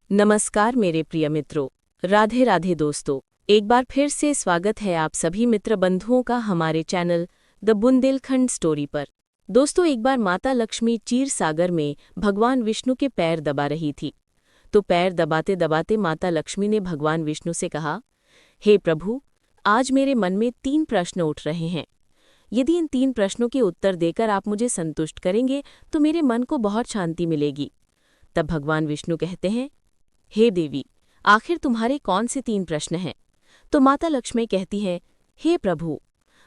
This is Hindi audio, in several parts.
नमस्कार मेरे प्रिय मित्रों, राधे राधे दोस्तों। एक बार फिर से स्वागत है आप सभी मित्र बंधुओं का हमारे चैनल द बुंदेलखंड स्टोरी पर। दोस्तों, एक बार माता लक्ष्मी क्षीर सागर में भगवान विष्णु के पैर दबा रही थी। तो पैर दबाते दबाते माता लक्ष्मी ने भगवान विष्णु से कहा, हे प्रभु, आज मेरे मन में 3 प्रश्न उठ रहे हैं। यदि इन 3 प्रश्नों के उत्तर देकर आप मुझे संतुष्ट करेंगे तो मेरे मन को बहुत शांति मिलेगी। तब भगवान विष्णु कहते हैं, हे देवी, आखिर तुम्हारे कौन से 3 प्रश्न हैं? तो माता लक्ष्मी कहती है, हे प्रभु,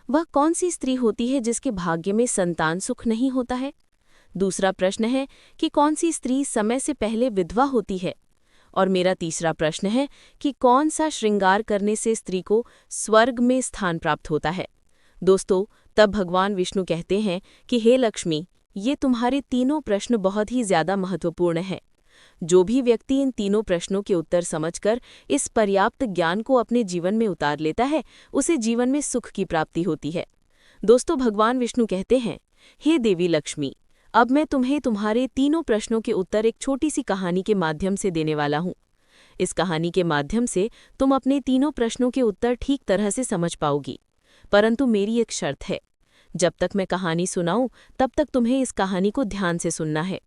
वह कौन सी स्त्री होती है जिसके भाग्य में संतान सुख नहीं होता है? दूसरा प्रश्न है कि कौन सी स्त्री समय से पहले विधवा होती है? और मेरा तीसरा प्रश्न है कि कौन सा श्रृंगार करने से स्त्री को स्वर्ग में स्थान प्राप्त होता है? दोस्तों, तब भगवान विष्णु कहते हैं कि हे लक्ष्मी, ये तुम्हारे तीनों प्रश्न बहुत ही ज्यादा महत्वपूर्ण हैं। जो भी व्यक्ति इन तीनों प्रश्नों के उत्तर समझकर इस पर्याप्त ज्ञान को अपने जीवन में उतार लेता है, उसे जीवन में सुख की प्राप्ति होती है। दोस्तों, भगवान विष्णु कहते हैं, हे देवी लक्ष्मी, अब मैं तुम्हें तुम्हारे तीनों प्रश्नों के उत्तर एक छोटी सी कहानी के माध्यम से देने वाला हूँ। इस कहानी के माध्यम से तुम अपने तीनों प्रश्नों के उत्तर ठीक तरह से समझ पाओगी। परंतु मेरी एक शर्त है, जब तक मैं कहानी सुनाऊं तब तक तुम्हें इस कहानी को ध्यान से सुनना है।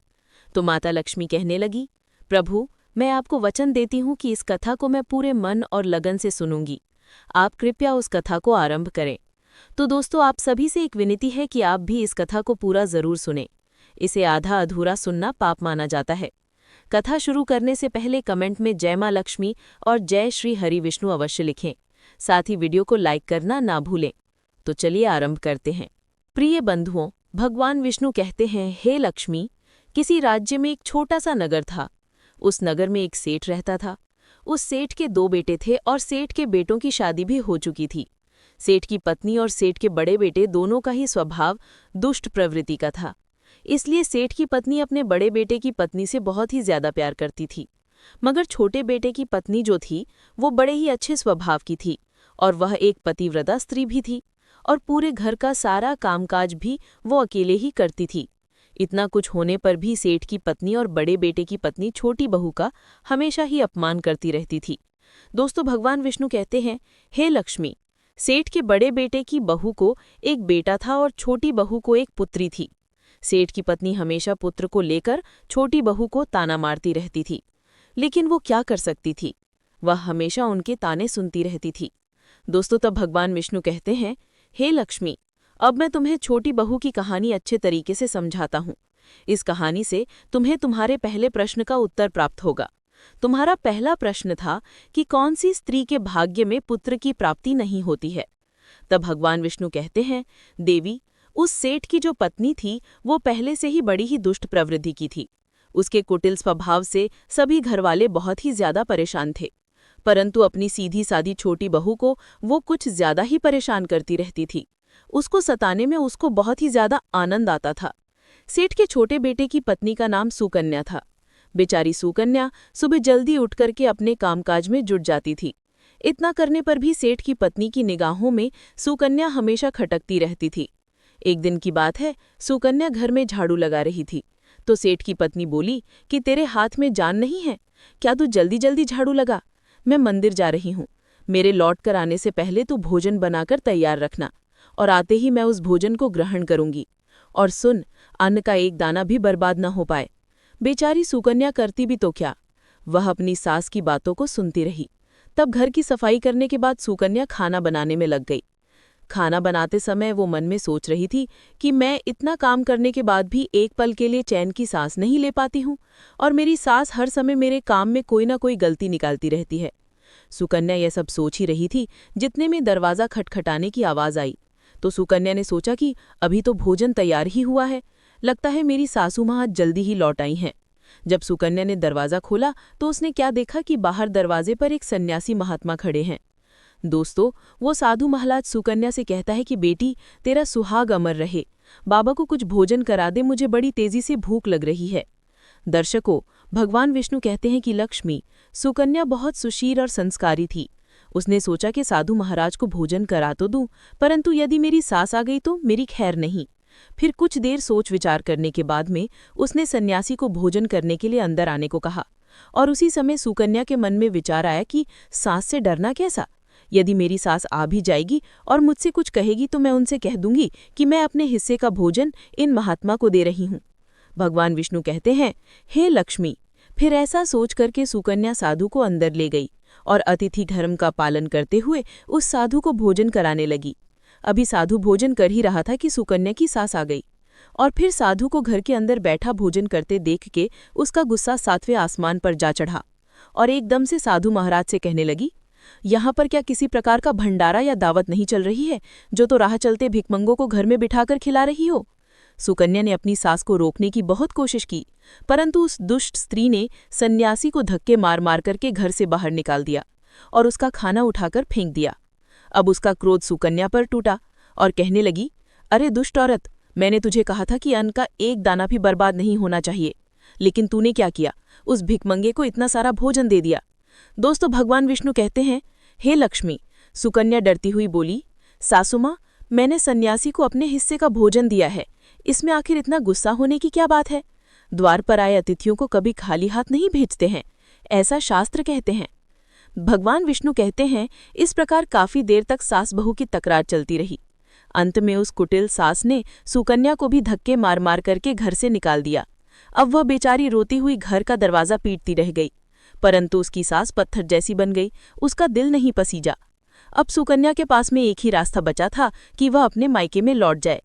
तो माता लक्ष्मी कहने लगी, प्रभु, मैं आपको वचन देती हूँ कि इस कथा को मैं पूरे मन और लगन से सुनूंगी। आप कृपया उस कथा को आरंभ करें। तो दोस्तों, आप सभी से एक विनती है कि आप भी इस कथा को पूरा जरूर सुनें। इसे आधा अधूरा सुनना पाप माना जाता है। कथा शुरू करने से पहले कमेंट में जय माँ लक्ष्मी और जय श्री हरि विष्णु अवश्य लिखें। साथ ही वीडियो को लाइक करना ना भूलें। तो चलिए आरंभ करते हैं। प्रिय बंधुओं, भगवान विष्णु कहते हैं, हे लक्ष्मी, किसी राज्य में एक छोटा सा नगर था। उस नगर में एक सेठ रहता था। उस सेठ के 2 बेटे थे और सेठ के बेटों की शादी भी हो चुकी थी। सेठ की पत्नी और सेठ के बड़े बेटे दोनों का ही स्वभाव दुष्ट प्रवृत्ति का था। इसलिए सेठ की पत्नी अपने बड़े बेटे की पत्नी से बहुत ही ज्यादा प्यार करती थी। मगर छोटे बेटे की पत्नी जो थी वो बड़े ही अच्छे स्वभाव की थी और वह एक पतिव्रता स्त्री भी थी और पूरे घर का सारा कामकाज भी वो अकेले ही करती थी। इतना कुछ होने पर भी सेठ की पत्नी और बड़े बेटे की पत्नी छोटी बहू का हमेशा ही अपमान करती रहती थी। दोस्तों, भगवान विष्णु कहते हैं, हे लक्ष्मी, सेठ के बड़े बेटे की बहू को एक बेटा था और छोटी बहू को एक पुत्री थी। सेठ की पत्नी हमेशा पुत्र को लेकर छोटी बहू को ताना मारती रहती थी, लेकिन वो क्या कर सकती थी? वह हमेशा उनके ताने सुनती रहती थी। दोस्तों, तब भगवान विष्णु कहते हैं, हे लक्ष्मी, अब मैं तुम्हें छोटी बहू की कहानी अच्छे तरीके से समझाता हूँ। इस कहानी से तुम्हें तुम्हारे पहले प्रश्न का उत्तर प्राप्त होगा। तुम्हारा पहला प्रश्न था कि कौन सी स्त्री के भाग्य में पुत्र की प्राप्ति नहीं होती है। तब भगवान विष्णु कहते हैं, देवी, उस सेठ की जो पत्नी थी वो पहले से ही बड़ी ही दुष्ट प्रवृत्ति की थी। उसके कुटिल स्वभाव से सभी घरवाले बहुत ही ज्यादा परेशान थे, परंतु अपनी सीधी सादी छोटी बहू को वो कुछ ज्यादा ही परेशान करती रहती थी। उसको सताने में उसको बहुत ही ज्यादा आनंद आता था। सेठ के छोटे बेटे की पत्नी का नाम सुकन्या था। बेचारी सुकन्या सुबह जल्दी उठ करके अपने कामकाज में जुट जाती थी। इतना करने पर भी सेठ की पत्नी की निगाहों में सुकन्या हमेशा खटकती रहती थी। एक दिन की बात है, सुकन्या घर में झाड़ू लगा रही थी तो सेठ की पत्नी बोली कि तेरे हाथ में जान नहीं है क्या? तू जल्दी जल्दी झाड़ू लगा। मैं मंदिर जा रही हूँ। मेरे लौट कर आने से पहले तू भोजन बनाकर तैयार रखना और आते ही मैं उस भोजन को ग्रहण करूंगी। और सुन, अन्न का एक दाना भी बर्बाद न हो पाए। बेचारी सुकन्या करती भी तो क्या, वह अपनी सास की बातों को सुनती रही। तब घर की सफाई करने के बाद सुकन्या खाना बनाने में लग गई। खाना बनाते समय वो मन में सोच रही थी कि मैं इतना काम करने के बाद भी एक पल के लिए चैन की सांस नहीं ले पाती हूँ और मेरी सास हर समय मेरे काम में कोई ना कोई गलती निकालती रहती है। सुकन्या यह सब सोच ही रही थी, जितने में दरवाज़ा खटखटाने की आवाज़ आई। तो सुकन्या ने सोचा कि अभी तो भोजन तैयार ही हुआ है, लगता है मेरी सासू माँ जल्दी ही लौट आई हैं। जब सुकन्या ने दरवाज़ा खोला तो उसने क्या देखा कि बाहर दरवाजे पर एक सन्यासी महात्मा खड़े हैं। दोस्तों, वो साधु महाराज सुकन्या से कहता है कि बेटी, तेरा सुहाग अमर रहे, बाबा को कुछ भोजन करा दे, मुझे बड़ी तेजी से भूख लग रही है। दर्शकों, भगवान विष्णु कहते हैं कि लक्ष्मी, सुकन्या बहुत सुशील और संस्कारी थी। उसने सोचा कि साधु महाराज को भोजन करा तो दूं, परंतु यदि मेरी सास आ गई तो मेरी खैर नहीं। फिर कुछ देर सोच विचार करने के बाद में उसने सन्यासी को भोजन करने के लिए अंदर आने को कहा और उसी समय सुकन्या के मन में विचार आया कि सास से डरना कैसा। यदि मेरी सास आ भी जाएगी और मुझसे कुछ कहेगी तो मैं उनसे कह दूंगी कि मैं अपने हिस्से का भोजन इन महात्मा को दे रही हूँ। भगवान विष्णु कहते हैं, हे लक्ष्मी। फिर ऐसा सोच करके सुकन्या साधु को अंदर ले गई और अतिथि धर्म का पालन करते हुए उस साधु को भोजन कराने लगी। अभी साधु भोजन कर ही रहा था कि सुकन्या की सास आ गई और फिर साधु को घर के अंदर बैठा भोजन करते देख के उसका गुस्सा 7वें आसमान पर जा चढ़ा और एकदम से साधु महाराज से कहने लगी, यहाँ पर क्या किसी प्रकार का भंडारा या दावत नहीं चल रही है जो तो राह चलते भिखमंगों को घर में बिठाकर खिला रही हो। सुकन्या ने अपनी सास को रोकने की बहुत कोशिश की, परंतु उस दुष्ट स्त्री ने सन्यासी को धक्के मार मार करके घर से बाहर निकाल दिया और उसका खाना उठाकर फेंक दिया। अब उसका क्रोध सुकन्या पर टूटा और कहने लगी, अरे दुष्ट औरत, मैंने तुझे कहा था कि अन्न का एक दाना भी बर्बाद नहीं होना चाहिए, लेकिन तूने क्या किया, उस भिखमंगे को इतना सारा भोजन दे दिया। दोस्तों, भगवान विष्णु कहते हैं, हे लक्ष्मी। सुकन्या डरती हुई बोली, सासू माँ, मैंने सन्यासी को अपने हिस्से का भोजन दिया है, इसमें आखिर इतना गुस्सा होने की क्या बात है। द्वार पर आए अतिथियों को कभी खाली हाथ नहीं भेजते हैं, ऐसा शास्त्र कहते हैं। भगवान विष्णु कहते हैं, इस प्रकार काफी देर तक सास बहू की तकरार चलती रही। अंत में उस कुटिल सास ने सुकन्या को भी धक्के मार मार करके घर से निकाल दिया। अब वह बेचारी रोती हुई घर का दरवाजा पीटती रह गई, परंतु उसकी सास पत्थर जैसी बन गई, उसका दिल नहीं पसीजा। अब सुकन्या के पास में एक ही रास्ता बचा था कि वह अपने मायके में लौट जाए।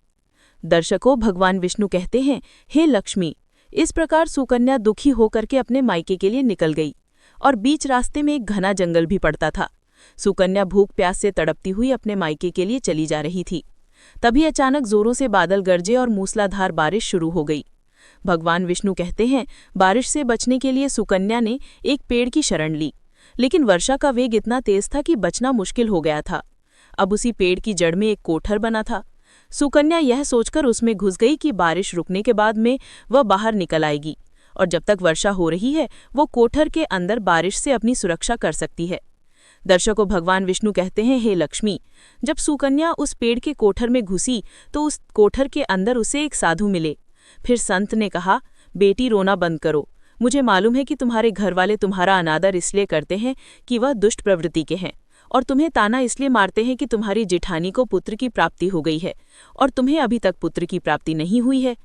दर्शकों, भगवान विष्णु कहते हैं, हे लक्ष्मी। इस प्रकार सुकन्या दुखी होकर के अपने मायके के लिए निकल गई और बीच रास्ते में एक घना जंगल भी पड़ता था। सुकन्या भूख प्यास से तड़पती हुई अपने मायके के लिए चली जा रही थी। तभी अचानक जोरों से बादल गरजे और मूसलाधार बारिश शुरू हो गई। भगवान विष्णु कहते हैं, बारिश से बचने के लिए सुकन्या ने एक पेड़ की शरण ली, लेकिन वर्षा का वेग इतना तेज था कि बचना मुश्किल हो गया था। अब उसी पेड़ की जड़ में एक कोठर बना था। सुकन्या यह सोचकर उसमें घुस गई कि बारिश रुकने के बाद में वह बाहर निकल आएगी और जब तक वर्षा हो रही है वो कोठर के अंदर बारिश से अपनी सुरक्षा कर सकती है। दर्शकों, भगवान विष्णु कहते हैं, हे लक्ष्मी। जब सुकन्या उस पेड़ के कोठर में घुसी तो उस कोठर के अंदर उसे एक साधु मिले। फिर संत ने कहा, बेटी रोना बंद करो। मुझे मालूम है कि तुम्हारे घर वाले तुम्हारा अनादर इसलिए करते हैं कि वह दुष्ट प्रवृत्ति के हैं और तुम्हें ताना इसलिए मारते हैं कि तुम्हारी जेठानी को पुत्र की प्राप्ति हो गई है और तुम्हें अभी तक पुत्र की प्राप्ति नहीं हुई है।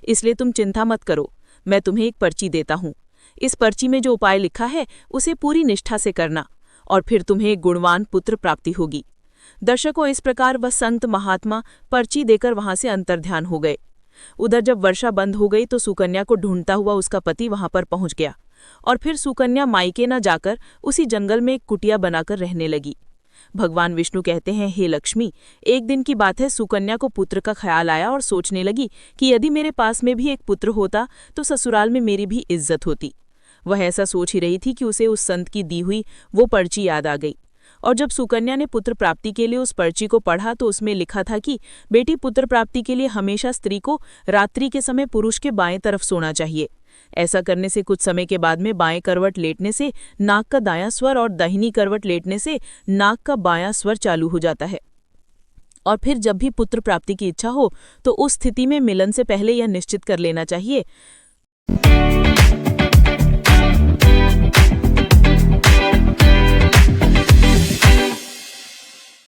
इसलिए तुम चिंता मत करो, मैं तुम्हें एक पर्ची देता हूँ। इस पर्ची में जो उपाय लिखा है उसे पूरी निष्ठा से करना और फिर तुम्हें एक गुणवान पुत्र प्राप्ति होगी। दर्शकों, इस प्रकार वह संत महात्मा पर्ची देकर वहां से अंतर्ध्यान हो गए। उधर जब वर्षा बंद हो गई तो सुकन्या को ढूंढता हुआ उसका पति वहां पर पहुंच गया और फिर सुकन्या मायके न जाकर उसी जंगल में एक कुटिया बनाकर रहने लगी। भगवान विष्णु कहते हैं, हे लक्ष्मी। एक दिन की बात है, सुकन्या को पुत्र का ख्याल आया और सोचने लगी कि यदि मेरे पास में भी एक पुत्र होता तो ससुराल में मेरी भी इज्जत होती। वह ऐसा सोच ही रही थी कि उसे उस संत की दी हुई वो पर्ची याद आ गई और जब सुकन्या ने पुत्र प्राप्ति के लिए उस पर्ची को पढ़ा तो उसमें लिखा था कि बेटी, पुत्र प्राप्ति के लिए हमेशा स्त्री को रात्रि के समय पुरुष के बाएं तरफ सोना चाहिए। ऐसा करने से कुछ समय के बाद में बाएं करवट लेटने से नाक का दायां स्वर और दाहिनी करवट लेटने से नाक का बायां स्वर चालू हो जाता है। और फिर जब भी पुत्र प्राप्ति की इच्छा हो तो उस स्थिति में मिलन से पहले यह निश्चित कर लेना चाहिए